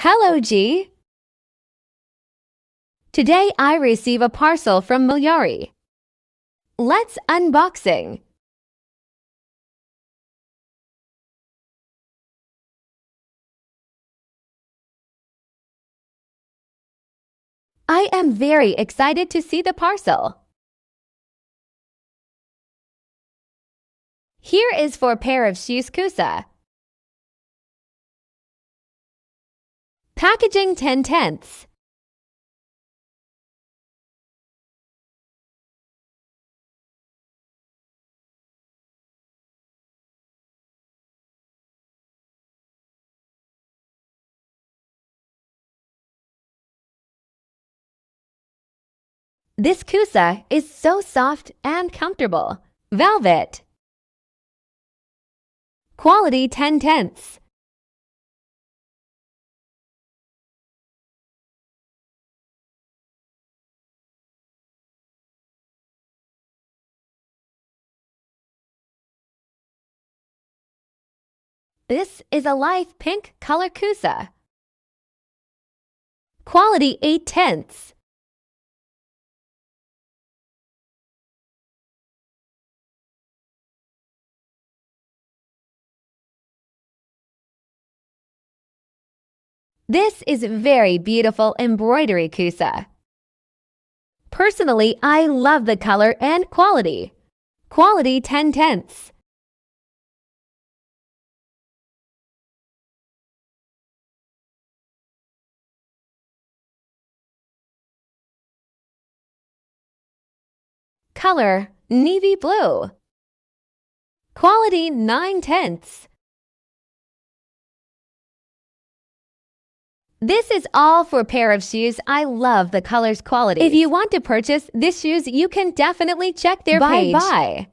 Hello, G. Today I receive a parcel from Mojaru. Let's unboxing. I am very excited to see the parcel. Here is for a pair of shoes khussa. Packaging 10/10. This khussa is so soft and comfortable. Velvet. Quality 10/10. This is a light pink color khussa. Quality 8/10. This is very beautiful embroidery khussa. Personally, I love the color and quality. Quality 10/10. Color navy blue. Quality 9/10. This is all for a pair of shoes. I love the color's quality. If you want to purchase these shoes, you can definitely check their page. Bye-bye.